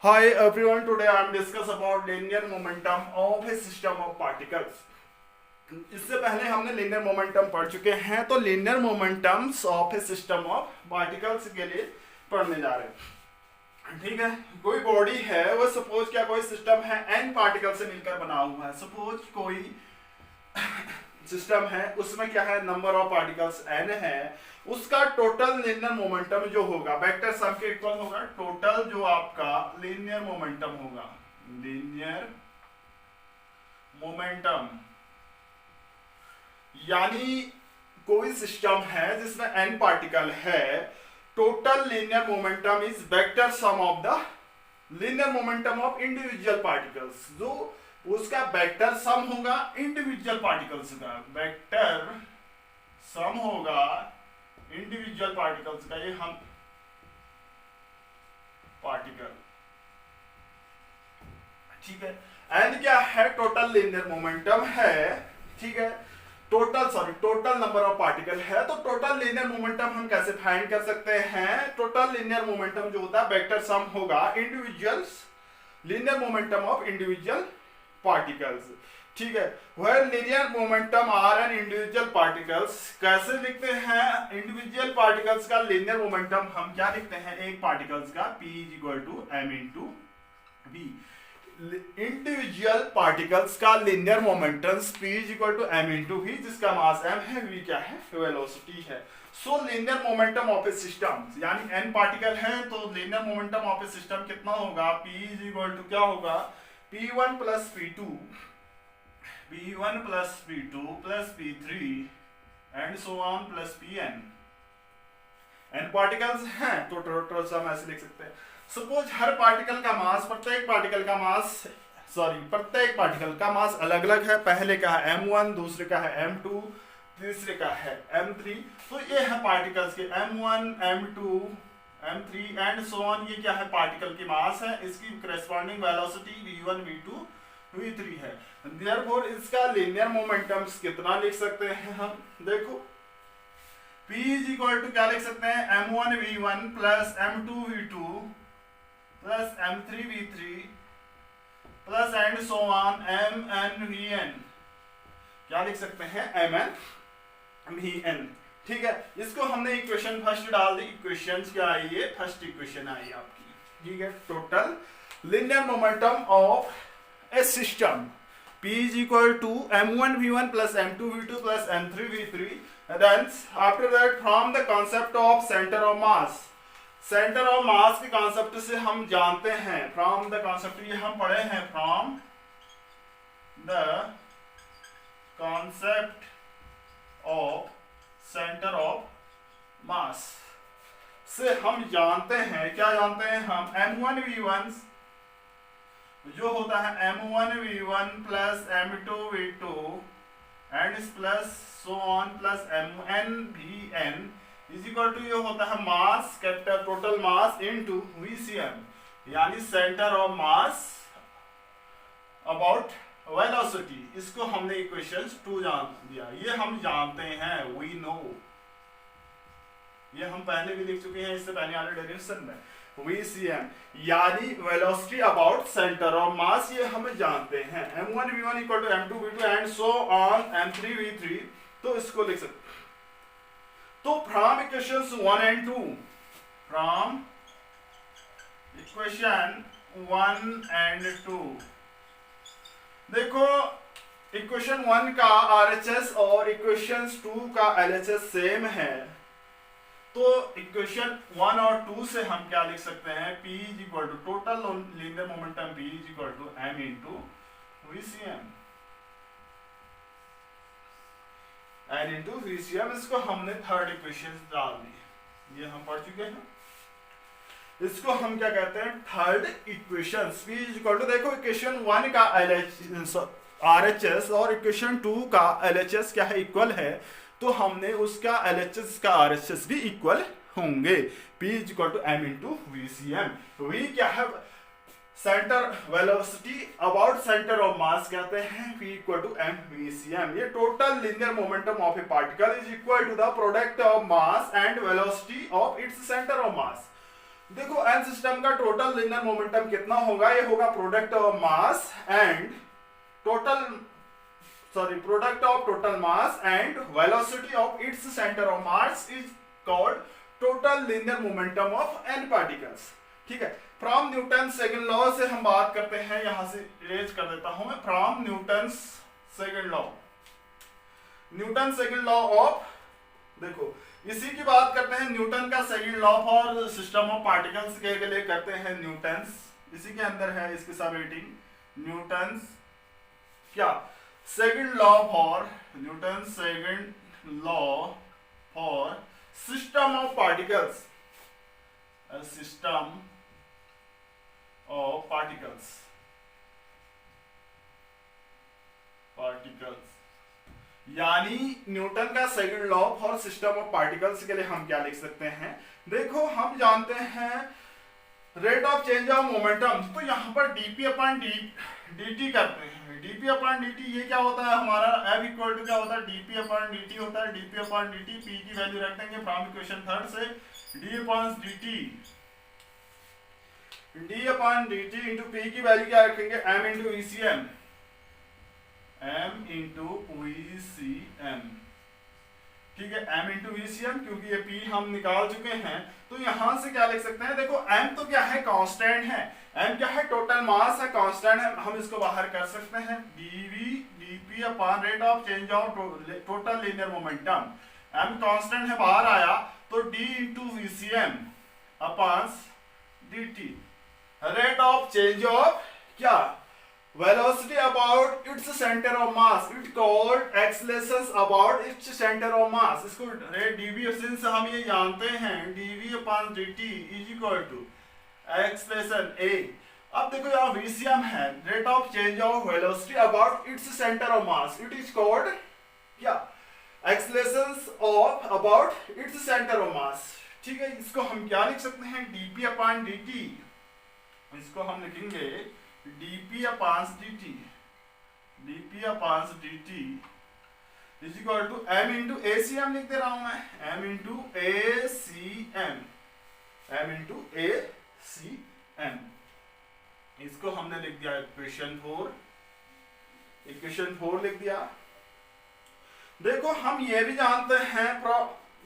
Hi everyone, today I am discuss about linear momentum of a system of particles. इससे पहले हमने linear momentum पढ़ चुके हैं, तो linear momentums of a system of particles के लिए पढ़ने जा रहे हैं। ठीक है, कोई बॉडी है, वो सपोज क्या कोई सिस्टम है n पार्टिकल से मिलकर बना हुआ है। सपोज कोई सिस्टम है, उसमें क्या है, नंबर ऑफ पार्टिकल्स n है, उसका टोटल लीनियर मोमेंटम जो होगा वेक्टर सम के इक्वल होगा। टोटल जो आपका लीनियर मोमेंटम होगा, लीनियर मोमेंटम, यानी कोई सिस्टम है जिसमें n पार्टिकल है, total linear momentum is vector sum of the linear momentum of individual particles. जो उसका वेक्टर सम होगा इंडिविजुअल पार्टिकल्स का, वेक्टर सम होगा इंडिविजुअल पार्टिकल्स का। ये हम पार्टिकल, ठीक है, एंड क्या है, टोटल लीनियर मोमेंटम है। ठीक है, टोटल नंबर ऑफ पार्टिकल है, तो टोटल लीनियर मोमेंटम हम कैसे फाइंड कर सकते हैं। टोटल लीनियर मोमेंटम जो होता है वेक्टर सम होगा individuals linear momentum of individual particles. ठीक है, वह linear momentum are N individual particles कैसे लिखते हैं। इंडिविजुअल पार्टिकल्स का लीनियर मोमेंटम हम क्या लिखते हैं, एक पार्टिकल्स का p is equal to M into V. Individual particles का linear momentum p is equal to M into V, जिसका मास m है, v क्या है, वेलोसिटी है। So linear momentum of a system, यानी n पार्टिकल हैं, तो linear momentum of a system कितना होगा, p इज इक्वल टू क्या होगा, p1 plus p2, p1 plus p2 plus p3 and so on plus pn। n particles हैं तो total sum ऐसे लिख सकते हैं। सपोज हर पार्टिकल का मास, प्रत्येक पार्टिकल का मास अलग अलग है। पहले का है m1, दूसरे का है m2, तीसरे का है m3। तो ये है पार्टिकल्स के m1, m2, m3 and so on. ये क्या है, पार्टिकल की मास है, इसकी corresponding velocity v1, v2, v3 है। देयरफॉर इसका लीनियर मोमेंटम्स कितना लिख सकते हैं हम, देखो p इज इक्वल टू क्या लिख सकते हैं, m1 v1 plus m2 v2 plus m3 v3 plus and so on mn vn। क्या लिख सकते हैं, mn vn। ठीक है, इसको हमने इक्वेशन फर्स्ट डाल दी। इक्वेशन क्या आई है, फर्स्ट इक्वेशन आई आपकी। ठीक है, total linear momentum of a system p is equal to m1 v1 plus m2 v2 plus m3 v3। then after that from the concept of center of mass, centre of मास के concept से हम जानते हैं, from the concept, ये हम पढ़े हैं, from the concept of centre of मास से हम जानते हैं, क्या जानते हैं हम, m1 v1 जो होता है m1 v1 plus m2 v2 and plus so on plus mn vn is equal to, ये होता है mass, capital total mass into VCM, यानी centre of mass about velocity. इसको हमने इक्वेशन 2 जान दिया, ये हम जानते हैं, वी नो, ये हम पहले भी लिख चुके हैं इससे पहले वाले डेरिवेशन में। VCM यानी velocity about centre of mass, ये हम जानते हैं, m1 v1 equal to m2 v2 and so on m3 v3। तो इसको लिख सकते, तो from equations 1 and 2, from equation 1 and 2, देखो इक्वेशन 1 का RHS और इक्वेशन 2 का LHS सेम है, तो इक्वेशन 1 और 2 से हम क्या लिख सकते हैं, p is equal to total linear momentum p is equal to m into VCM, n into VCM। इसको हमने थर्ड इक्वेशन डाल दी, ये हम पढ़ चुके हैं। इसको हम क्या कहते हैं, third equation. p is equal to, देखो इक्वेशन 1 का RHS और इक्वेशन 2 का LHS क्या है, इक्वल है, तो हमने उसका LHS का RHS भी इक्वल होंगे। p is equal to m into VCM। v क्या है, centre velocity about centre of mass कहते हैं, v equal to m VCM। ये total linear momentum of a particle is equal to the product of mass and velocity of its centre of mass. देखो n system का total linear momentum कितना होगा, ये होगा product of mass and total product of total mass and velocity of its center of mass is called total linear momentum of n particles। ठीक है, from Newton second law से हम बात करते हैं, यहां से इरेज कर देता हूं मैं, from Newton second law, Newton second law of, देखो इसी की बात करते हैं, न्यूटन का second law for system of particles के लिए करते हैं न्यूटन, इसी के अंदर है इसकी सब रेटिंग न्यूटन क्या second law for Newton second law for system of particles, system of particles, यानी न्यूटन का second law for system of particles के लिए हम क्या लिख सकते हैं, देखो हम जानते हैं rate of change of momentum, तो यहां पर डीपी अपॉन dt करते हैं, डीपी अपॉन dt ये क्या होता है हमारा, f इक्वल टू क्या होता है, डीपी अपॉन dt होता है, डीपी अपॉन dt p की वैल्यू रख देंगे फ्रॉम इक्वेशन थर्ड से, d upon dt, d upon dt into p की वैल्यू क्या रखेंगे, m into ecm, m into ecm, ठीक है, m इंटू ecm, क्योंकि ये p हम निकाल चुके हैं, तो यहां से क्या लिख सकते हैं, देखो m तो क्या है, कांस्टेंट है, m क्या है, टोटल मास है, कांस्टेंट है, हम इसको बाहर कर सकते हैं, dv dp upon rate of change of total linear momentum, m constant है बाहर आया, तो d into ecm upon dt, rate of change of क्या, velocity about its center of mass, it called acceleration about its center of mass, इसको dv since हम ये जानते हैं dv upon dt is equal to acceleration a, अब देखो यहाँ vcm है, rate of change of velocity about its center of mass, it is called क्या, acceleration of about its center of mass, ठीक है, इसको हम क्या लिख सकते हैं, dp upon dt, इसको हम लिखेंगे dp upon dt, dp upon dt is equal to m into acm लिख दे रहा हूं मैं, m into acm, m into acm, इसको हमने लिख दिया इक्वेशन 4, इक्वेशन 4 लिख दिया। देखो हम ये भी जानते हैं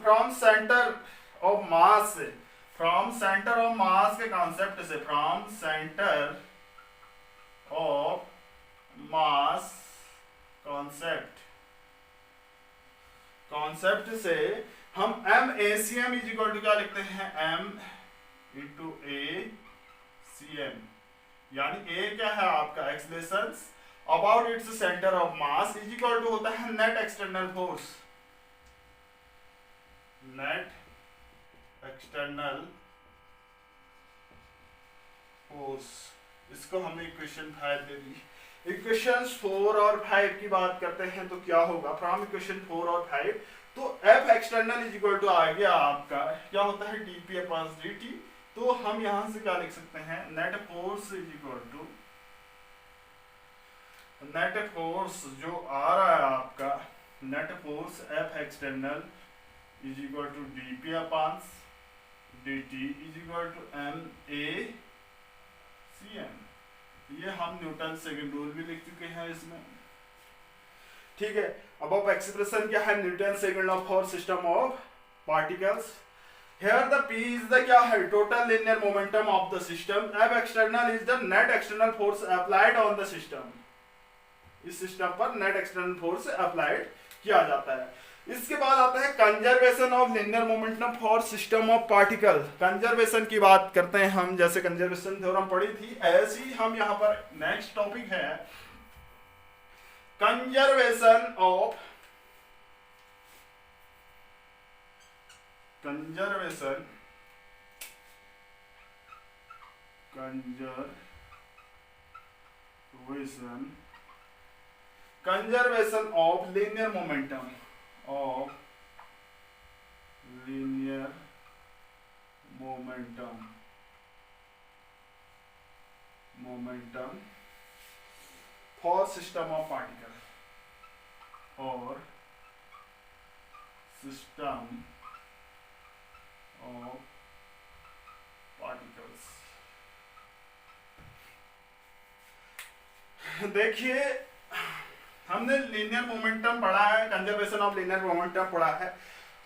फ्रॉम सेंटर ऑफ मास से, फ्रॉम सेंटर ऑफ मास के कॉन्सेप्ट से, from centre of mass concept से हम m acm is equal to क्या लिखते हैं, m इंटू acm, यानी a क्या है आपका, acceleration about its centre of mass is equal to होता है net external force, net external force, इसको हमने इक्वेशन 5 दे दी। इक्वेशन 4 और 5 की बात करते हैं तो क्या होगा, फ्रॉम इक्वेशन 4 और 5, तो F external is equal to आ गया आपका क्या होता है, dp अपॉन dt, तो हम यहां से क्या लिख सकते हैं, net force is equal to, net force जो आ रहा है आपका, net force F external is equal to dp upon dt is equal to m a cm, ये हम न्यूटन सेकंड रूल भी लिख चुके हैं इसमें, ठीक है। अब एक्सप्रेशन क्या है, Newton second law for system of particles, here the p is the क्या है, total linear momentum of the system, F external is the net external force applied on the system, इस सिस्टम पर net external force applied किया जाता है। इसके बाद आता है conservation of linear momentum for system of particle, conservation की बात करते हैं हम, जैसे कंजर्वेशन थ्योरम पढ़ी थी ऐसी हम यहाँ पर नेक्स्ट टॉपिक है conservation of conservation of linear momentum for system of particle, और सिस्टम ऑफ पार्टिकल्स। देखिए हमने लीनियर मोमेंटम पढ़ा है, कंजर्वेशन ऑफ लीनियर मोमेंटम पढ़ा है।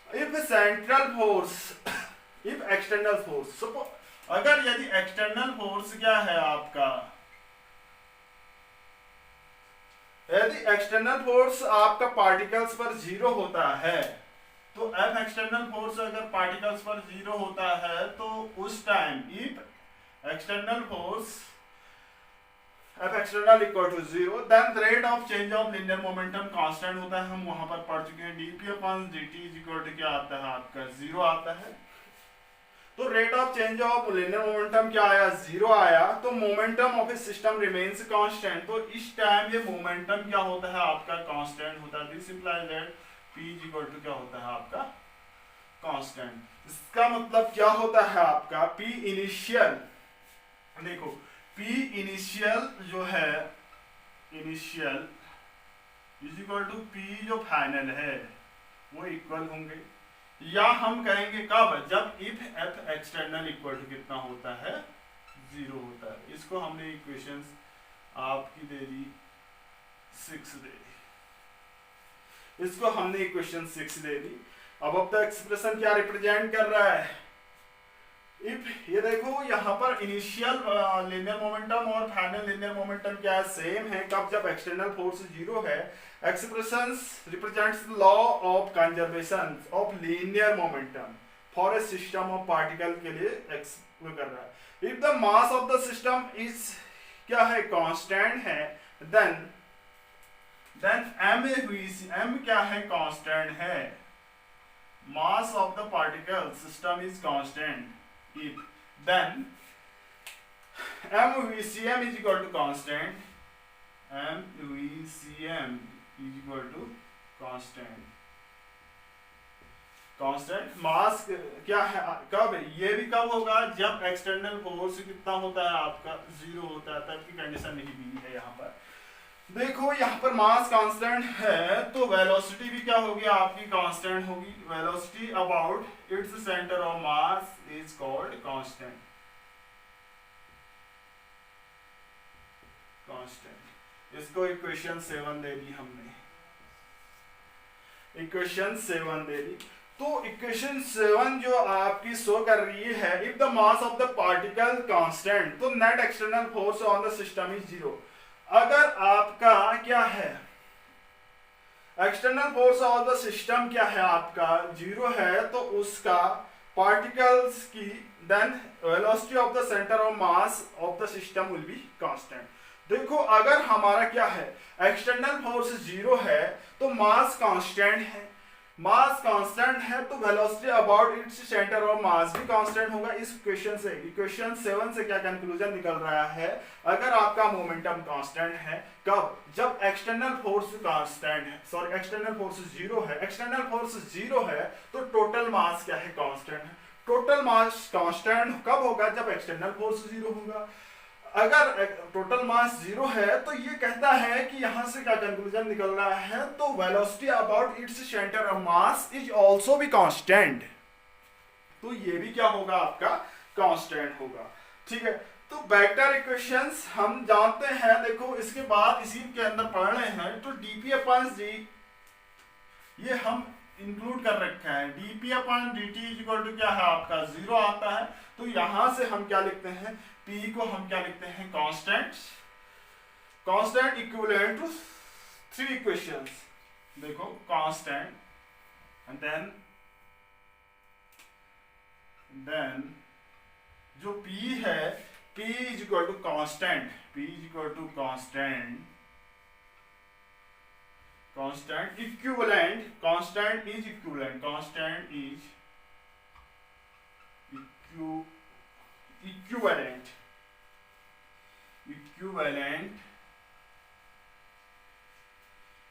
If central force, if external force, अगर यदि एक्सटर्नल फोर्स क्या है आपका, यदि एक्सटर्नल फोर्स आपका पार्टिकल्स पर जीरो होता है, तो एफ एक्सटर्नल फोर्स अगर पार्टिकल्स पर जीरो होता है तो उस time if external force f external equal to zero, then rate of change of linear momentum constant होता है। हम वहां पर पढ़ चुके हैं dp upon dt is equal to क्या आता है आपका, जीरो आता है। तो rate of change of linear momentum क्या आया, जीरो आया। तो momentum of a system remains constant, तो इस टाइम ये मोमेंटम क्या होता है आपका, कांस्टेंट होता है। This implies that p is equal to क्या होता है आपका, कांस्टेंट। इसका मतलब क्या होता है आपका, p इनिशियल, देखो p इनिशियल जो है, initial is equal to p जो फाइनल है वो इक्वल होंगे, या हम कहेंगे कब, जब if f external equal to कितना होता है, जीरो होता है। इसको हमने इक्वेशंस आपकी दे दी 6 दे दी, इसको हमने इक्वेशन 6 दे दी। अब द एक्सप्रेशन क्या रिप्रेजेंट कर रहा है, इफ, ये देखो यहाँ पर इनिशियल लीनियर मोमेंटम और फाइनल लीनियर मोमेंटम क्या है, सेम है। कब, जब एक्सटर्नल फोर्स जीरो है। Expressions represents the law of conservation of linear momentum for a system of particle के लिए वो कर रहा है। If the mass of the system is क्या है, कांस्टेंट है, देन m क्या है, कांस्टेंट है। मास of the particle system is constant, if then MVCM is equal to constant, MVCM is equal to constant, constant mass क्या है, कब, ये भी कब होगा, जब एक्सटर्नल फोर्स कितना होता है आपका, जीरो होता है, तब की कंडीशन नहीं दी है यहाँ पर। देखो यहाँ पर मास कांस्टेंट है, तो वेलोसिटी भी क्या होगी आपकी, कांस्टेंट होगी। Velocity about its centre of mass is called constant, constant. इसको इक्वेशन 7 दे दी हमने, इक्वेशन 7 दे दी। तो इक्वेशन 7 जो आपकी शो कर रही है, if the mass of the particle constant, तो net external force on the system is zero. अगर आपका क्या है, external force of the system क्या है आपका, जीरो है, तो उसका पार्टिकल्स की then velocity of the centre of mass of the system will be constant. देखो अगर हमारा क्या है, एक्सटर्नल फोर्स जीरो है, तो मास कांस्टेंट है, मास कांस्टेंट है, तो velocity about its centre of मास भी कांस्टेंट होगा। इस इक्वेशन से, इक्वेशन 7 से क्या कंक्लूजन निकल रहा है, अगर आपका मोमेंटम कांस्टेंट है, कब, जब एक्सटर्नल फोर्स कांस्टेंट है, सॉरी एक्सटर्नल फोर्स जीरो है, एक्सटर्नल फोर्स जीरो है, तो टोटल मास क्या है, कांस्टेंट है। टोटल मास कांस्टेंट कब होगा, जब एक्सटर्नल फोर्स जीरो होगा। अगर टोटल मास जीरो है, तो ये कहता है कि यहां से क्या कंक्लूजन निकल रहा है, तो velocity about its centre of mass is also भी कांस्टेंट, तो ये भी क्या होगा आपका, कांस्टेंट होगा। ठीक है, तो वेक्टर इक्वेशंस हम जानते हैं। देखो इसके बाद इसी के अंदर पढ़ रहे हैं, तो dp अपॉन d ये हम इंक्लूड कर रखा है। dp upon dt is equal to क्या है आपका, जीरो आता है। तो यहां से हम क्या लिखते हैं, p को हम क्या लिखते हैं, constant, constant equivalent to 3 equations. देखो कांस्टेंट एंड देन जो p है, p is equal to constant, p is equal to constant, constant equivalent, constant is equivalent, constant is equivalent, equivalent,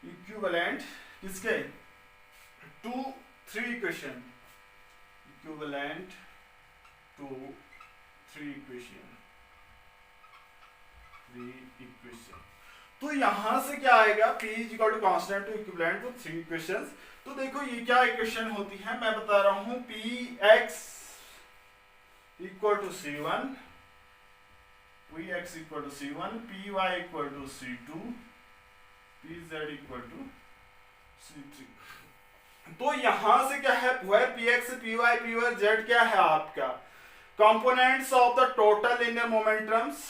equivalent किसके, 2-3 equation, equivalent to 3 equation, 3 equation. तो यहां से क्या आएगा, p is equal to constant to equivalent to 3 equations. तो देखो ये क्या इक्वेशन होती है, मैं बता रहा हूं, px equal to C1, Px equal to C1, Py equal to C2, Pz equal to C3। तो यहां से क्या है, where Px, Py, Py, Z क्या है आपका components of the total linear momentums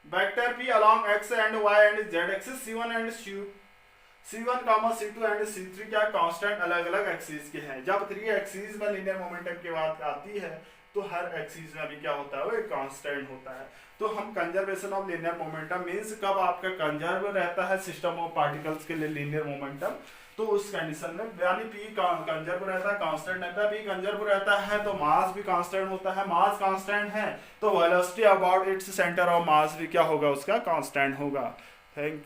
vector P along x and y and z axis, C1 and C1, C2 and C3 क्या constant अलग अलग एक्सिस के हैं। जब 3 एक्सिस में लीनियर मोमेंटम की बात आती है तो हर एक्सिस में भी क्या होता है, वो एक कांस्टेंट होता है। तो हम conservation of linear momentum means कब आपका कंजर्व रहता है सिस्टम ऑफ पार्टिकल्स के लिए लीनियर मोमेंटम, तो उस कंडीशन में यानी P कंजर्व रहता है, कांस्टेंट रहता है। P कंजर्व रहता है तो मास भी कांस्टेंट होता है, मास कांस्टेंट है तो velocity about its centre of मास भी क्या होगा, उसका कांस्टेंट होगा। Thank you.